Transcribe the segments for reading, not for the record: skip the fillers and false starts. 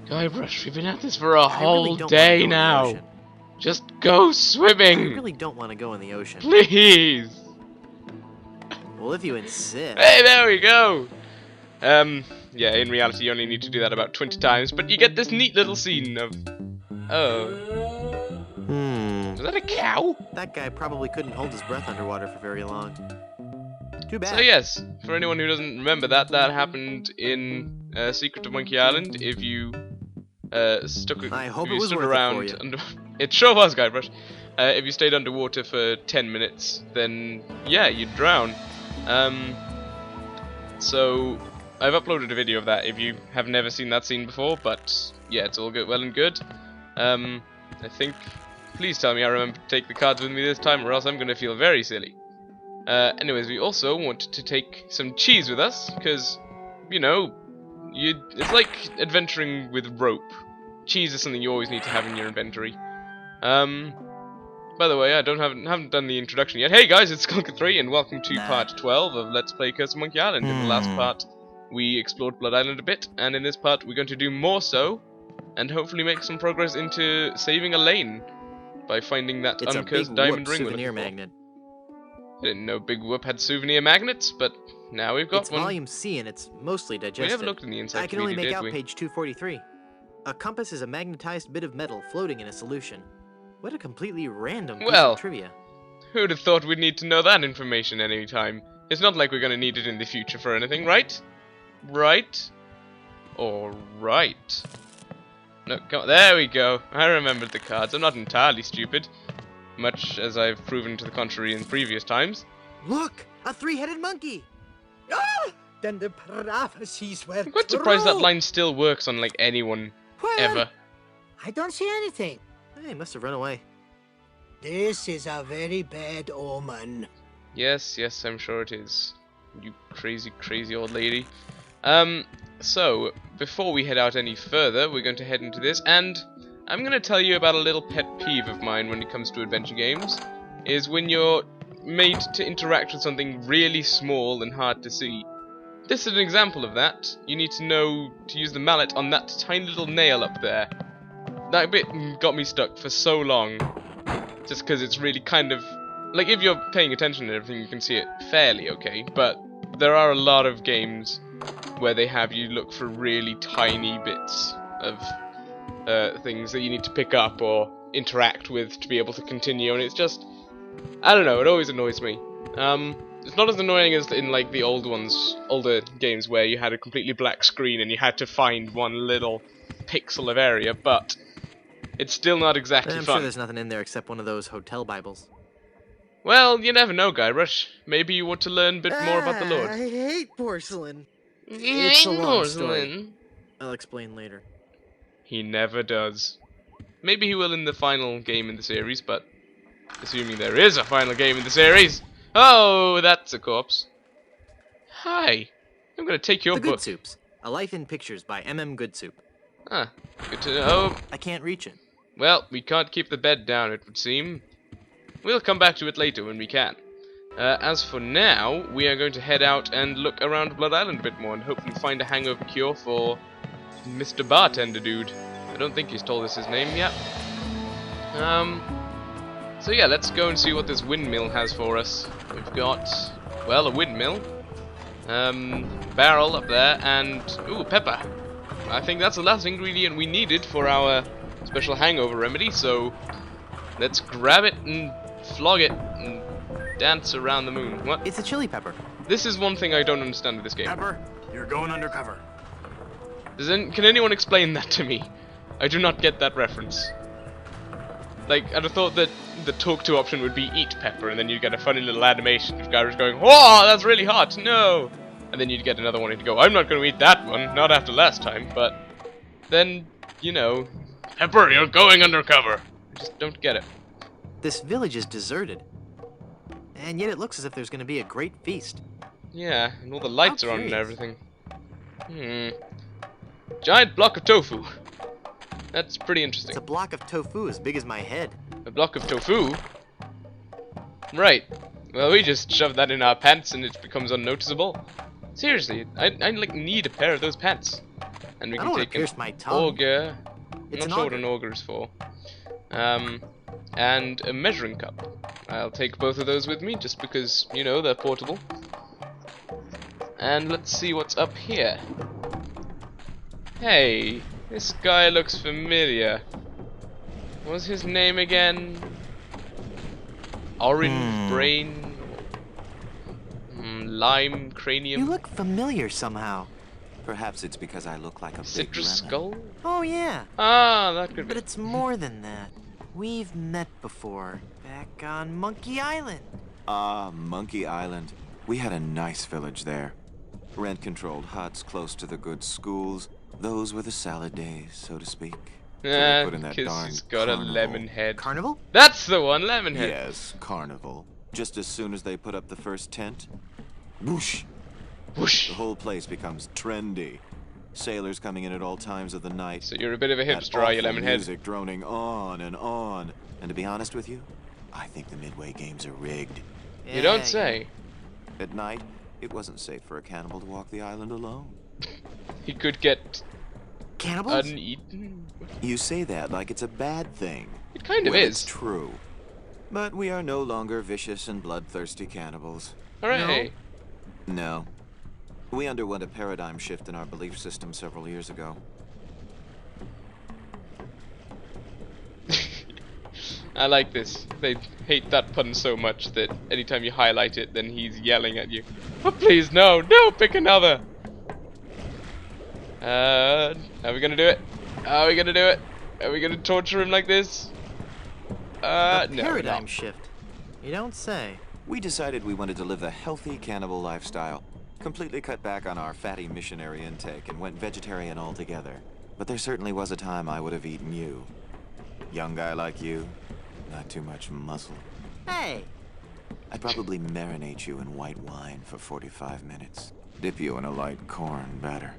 Guybrush, we've been at this for a I whole really don't day wanna go in the now. ocean. Just go I swimming, really don't want to go in the ocean. please. Well, if you insist. Hey, there we go. Yeah, in reality you only need to do that about 20 times, but you get this neat little scene of... Oh. Was that a cow? That guy probably couldn't hold his breath underwater for very long. Too bad. So yes, for anyone who doesn't remember that, that happened in Secret of Monkey Island. If you I hope it was stood worth around it for you. it sure was, Guybrush. If you stayed underwater for 10 minutes, then yeah, you'd drown. So I've uploaded a video of that if you have never seen that scene before, but yeah, it's all good, well and good. I think, please tell me I remember to take the cards with me this time, or else I'm going to feel very silly. Anyways, we also want to take some cheese with us, because, you know, it's like adventuring with rope. Cheese is something you always need to have in your inventory. By the way, I haven't done the introduction yet. Hey guys, it's Skulker3, and welcome to part 12 of Let's Play Curse of Monkey Island. In the last part, we explored Blood Island a bit, and in this part, we're going to do more so, and hopefully make some progress into saving Elaine by finding that It's uncursed a big diamond whoop ring. souvenir magnet. I didn't know Big Whoop had souvenir magnets, but now we've got It's one. volume C and it's mostly digested. We never looked in the encyclopedia, I can only make did out we? page 243. A compass is a magnetized bit of metal floating in a solution. What a completely random piece Well, of trivia. Who'd have thought we'd need to know that information any time? It's not like we're going to need it in the future for anything, right? Right? Or right? No, come on. There we go. I remembered the cards. I'm not entirely stupid, much as I've proven to the contrary in previous times. Look! A three-headed monkey! Ah! Then the prophecies were I'm quite surprised that true. line still works on, like, anyone, Well, ever. I don't see anything. Hey, must have run away. This is a very bad omen. Yes, I'm sure it is. You crazy, crazy old lady. So, before we head out any further, we're going to head into this, and I'm going to tell you about a little pet peeve of mine when it comes to adventure games, is when you're made to interact with something really small and hard to see. This is an example of that. You need to know to use the mallet on that tiny little nail up there. That bit got me stuck for so long, just because it's really kind of... Like, if you're paying attention to everything, you can see it fairly okay, but there are a lot of games where they have you look for really tiny bits of things that you need to pick up or interact with to be able to continue, and it's just... I don't know, it always annoys me. It's not as annoying as in, like, the older games where you had a completely black screen and you had to find one little pixel of area, but it's still not exactly I'm fun. sure there's nothing in there except one of those hotel Bibles. Well, you never know, Guybrush. Maybe you want to learn a bit more about the Lord. I hate porcelain. It's a long story. I'll explain later. He never does. Maybe he will in the final game in the series, but assuming there is a final game in the series. Oh, that's a corpse. Hi. I'm gonna take your The book. Good Soups. A Life in Pictures by M.M. Good Soup. Ah, good to know. I can't reach it. Well, we can't keep the bed down, it would seem. We'll come back to it later when we can. As for now, we are going to head out and look around Blood Island a bit more and hopefully find a hangover cure for Mr. Bartender Dude. I don't think he's told us his name yet. So yeah, let's go and see what this windmill has for us. We've got, well, a windmill, barrel up there, and, ooh, pepper. I think that's the last ingredient we needed for our special hangover remedy, so let's grab it and flog it and dance around the moon. What? It's a chili pepper. This is one thing I don't understand with this game. Pepper, you're going undercover. Can anyone explain that to me? I do not get that reference. Like, I'd have thought that the talk to option would be eat pepper, and then you'd get a funny little animation of Guybrush going, "Whoa, that's really hot, no!" And then you'd get another one and you'd go, "I'm not going to eat that one, not after last time," but then, you know, "Pepper, you're going undercover." I just don't get it. This village is deserted. And yet it looks as if there's going to be a great feast. Yeah, and all the lights are on and curious. everything. Giant block of tofu. That's pretty interesting. It's a block of tofu as big as my head. A block of tofu? Right. Well, we just shove that in our pants and it becomes unnoticeable. Seriously, I like need a pair of those pants. And we I can don't want take to an pierce my tongue. auger. I'm It's not an sure what auger. an auger is for. And a measuring cup. I'll take both of those with me just because, you know, they're portable. And let's see what's up here. Hey, this guy looks familiar. What was his name again? Orange brain? Lime cranium? You look familiar somehow. Perhaps it's because I look like a Citrus big lemon. skull? Oh yeah, Ah, that could but be. it's more than that. We've met before, back on Monkey Island. Ah, Monkey Island. We had a nice village there. Rent-controlled huts close to the good schools. Those were the salad days, so to speak. Till they put in that Because darn he's got carnival. a lemon head. Carnival? That's the one, lemon head. Yes, carnival. Just as soon as they put up the first tent, whoosh, Whoosh. the whole place becomes trendy. Sailors coming in at all times of the night. So you're a bit of a That hipster, are you, awful lemon head? music droning on and on. And to be honest with you, I think the Midway games are rigged. You don't say. At night, it wasn't safe for a cannibal to walk the island alone. He could get Cannibals? uneaten. You say that like it's a bad thing. It kind of Well, is. It's true. But we are no longer vicious and bloodthirsty cannibals. Hooray. No. We underwent a paradigm shift in our belief system several years ago. I like this. They hate that pun so much that anytime you highlight it, then he's yelling at you. Oh, please, no, no, pick another. Are we gonna do it? Are we gonna do it? Are we gonna torture him like this? A No, we're paradigm not. shift. You don't say. We decided we wanted to live the healthy cannibal lifestyle. Completely cut back on our fatty missionary intake and went vegetarian altogether. But there certainly was a time I would have eaten you. Young guy like you, not too much muscle. Hey, I'd probably marinate you in white wine for 45 minutes. Dip you in a light corn batter.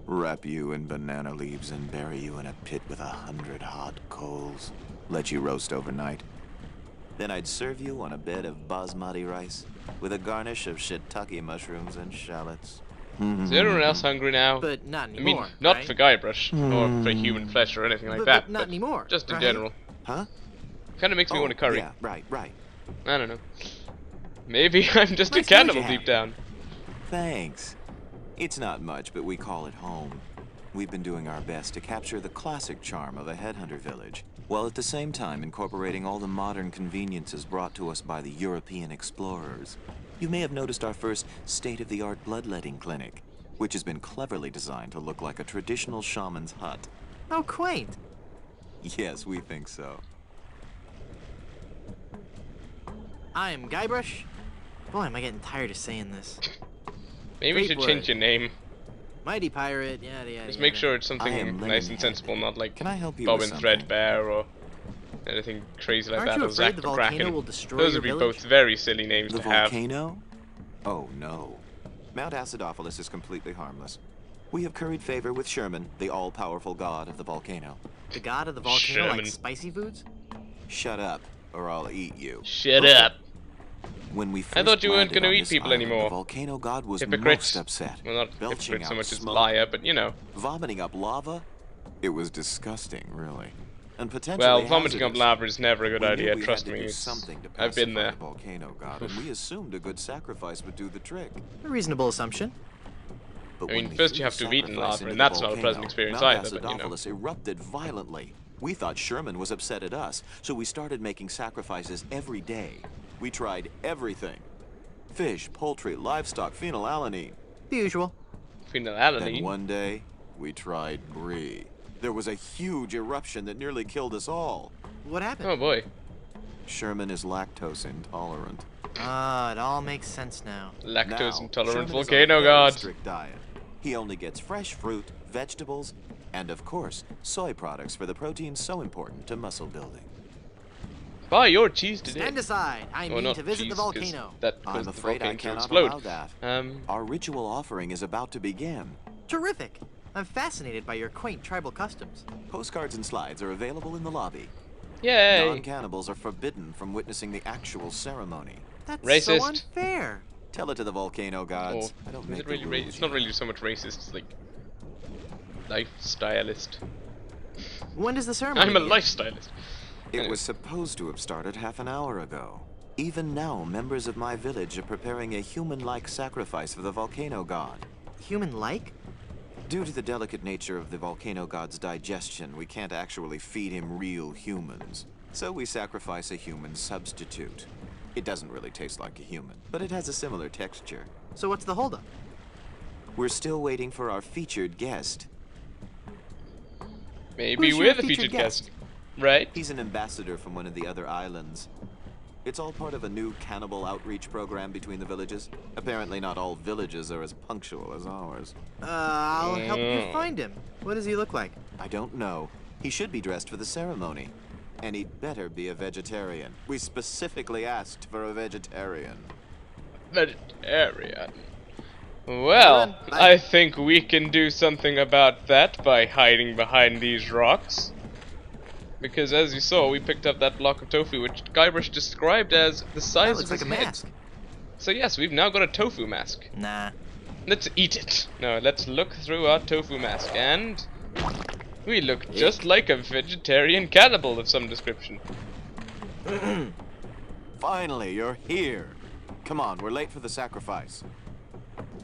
Wrap you in banana leaves and bury you in a pit with 100 hot coals. Let you roast overnight. Then I'd serve you on a bed of basmati rice with a garnish of shiitake mushrooms and shallots. Is everyone else hungry now? but not I anymore. mean, not right? for Guybrush or for human flesh or anything like But that. not anymore, Just in right? general. Huh? Kind of makes me want a curry. Yeah, right. I don't know. Maybe I'm just a Nice food you cannibal have. deep down. Thanks. It's not much, but we call it home. We've been doing our best to capture the classic charm of a headhunter village, while at the same time incorporating all the modern conveniences brought to us by the European explorers. You may have noticed our first state-of-the-art bloodletting clinic, which has been cleverly designed to look like a traditional shaman's hut. How quaint. Yes, we think so. I'm Guybrush. Boy, am I getting tired of saying this. Maybe you Great should change word. your name. Mighty pirate, yada yada. Just make yada. sure it's I am something nice and Lemonhead. sensible, not like Can I help you Bob with and something? Threadbare or anything crazy like Aren't that, you or afraid Zack the the volcano Kraken. will destroy Those your would be village? both very silly names The to have. volcano? Oh no. Mount Acidophilus is completely harmless. We have curried favor with Sherman, the all-powerful god of the volcano. The god of the volcano Sherman. like spicy foods? Shut up, or I'll eat you. Shut Okay. up. When we first I thought you weren't landed gonna on eat this people island, anymore. The volcano god was Hypocrites. most upset. Well, not belching hypocrite so out much as smoke, liar, but you know. vomiting up lava. It was disgusting, really, and potentially Well, vomiting up hazardous. lava is never a good We knew idea, we trust had to me. do It's- something to I've been pacify there. the volcano god, and we assumed a good sacrifice would do the trick. A reasonable assumption. But I mean, when we first threw you have the to have eaten sacrifice lava, into and the that's not a pleasant volcano, experience Mount either, but you know. Acidophilus erupted violently. We thought Sherman was upset at us, so we started making sacrifices every day. We tried everything. Fish, poultry, livestock, phenylalanine. The usual. Then Phenylalanine. one day, we tried brie. There was a huge eruption that nearly killed us all. What happened? Oh boy. Sherman is lactose intolerant. Ah, it all makes sense now. Lactose Now, intolerant Sherman is on a volcano very god. strict diet. He only gets fresh fruit, vegetables, and of course, soy products for the proteins so important to muscle building. Buy your cheese today. Stand aside. I Or mean not to visit cheese, the 'cause volcano. That I'm caused the afraid I volcano to cannot explode. allow that. Our ritual offering is about to begin. Terrific. I'm fascinated by your quaint tribal customs. Postcards and slides are available in the lobby. Yay! Non-cannibals are forbidden from witnessing the actual ceremony. That's Racist. so unfair. Tell it to the volcano Or gods. I don't is make it the really rules, it's not you really so much racist. It's like Lifestylist. When does the ceremony I'm a begin? lifestylist. It was supposed to have started half an hour ago. Even now, members of my village are preparing a human-like sacrifice for the volcano god. Human-like? Due to the delicate nature of the volcano god's digestion, we can't actually feed him real humans. So we sacrifice a human substitute. It doesn't really taste like a human, but it has a similar texture. So what's the holdup? We're still waiting for our featured guest. Maybe Who's we're your the featured featured guest? guest. Right? He's an ambassador from one of the other islands. It's all part of a new cannibal outreach program between the villages. Apparently not all villages are as punctual as ours. I'll help you find him. What does he look like? I don't know. He should be dressed for the ceremony. And he'd better be a vegetarian. We specifically asked for a vegetarian. Vegetarian. Well, I think we can do something about that by hiding behind these rocks. Because as you saw, we picked up that block of tofu, which Guybrush described as the That size looks of his like a head. mask. So yes, we've now got a tofu mask. Nah. Let's eat it. No, let's look through our tofu mask, and we look just like a vegetarian cannibal of some description. Finally, you're here. Come on, we're late for the sacrifice.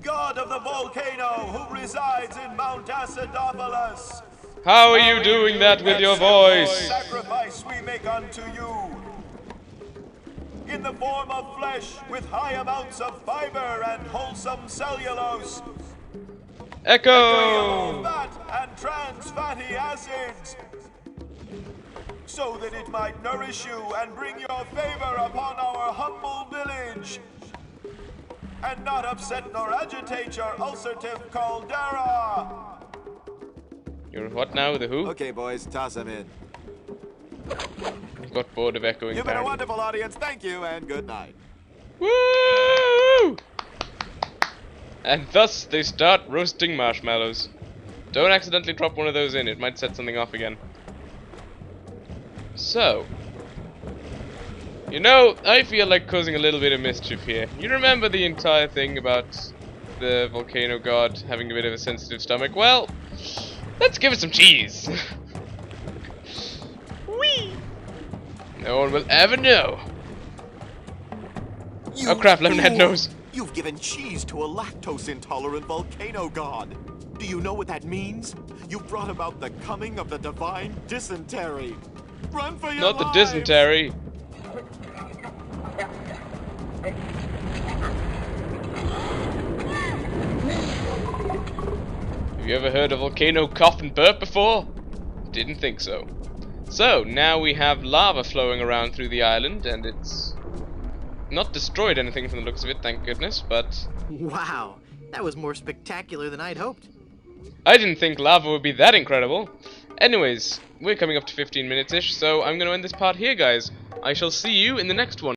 God of the volcano who resides in Mount Acidophilus. How are you doing that with your voice? Sacrifice we make unto you. In the form of flesh with high amounts of fiber and wholesome cellulose. Echo! Fat and trans fatty acids. So that it might nourish you and bring your favor upon our humble village. And not upset nor agitate your ulcerative caldera. You're what now, the who? Okay, boys, toss him in. Got bored of echoing. You've been a apparently. wonderful audience. Thank you, and good night. Woo! And thus they start roasting marshmallows. Don't accidentally drop one of those in, it might set something off again. So, you know, I feel like causing a little bit of mischief here. You remember the entire thing about the volcano god having a bit of a sensitive stomach? Well, let's give it some cheese. Whee! No one will ever know. Oh crap, Lemonhead knows. You've given cheese to a lactose-intolerant volcano god. Do you know what that means? You've brought about the coming of the divine dysentery. Run for your Not the lives! dysentery. Have you ever heard a volcano cough and burp before? Didn't think so. So, now we have lava flowing around through the island, and it's not destroyed anything from the looks of it, thank goodness, but Wow. That was more spectacular than I'd hoped. I didn't think lava would be that incredible. Anyways, we're coming up to 15 minutes-ish, so I'm going to end this part here, guys. I shall see you in the next one.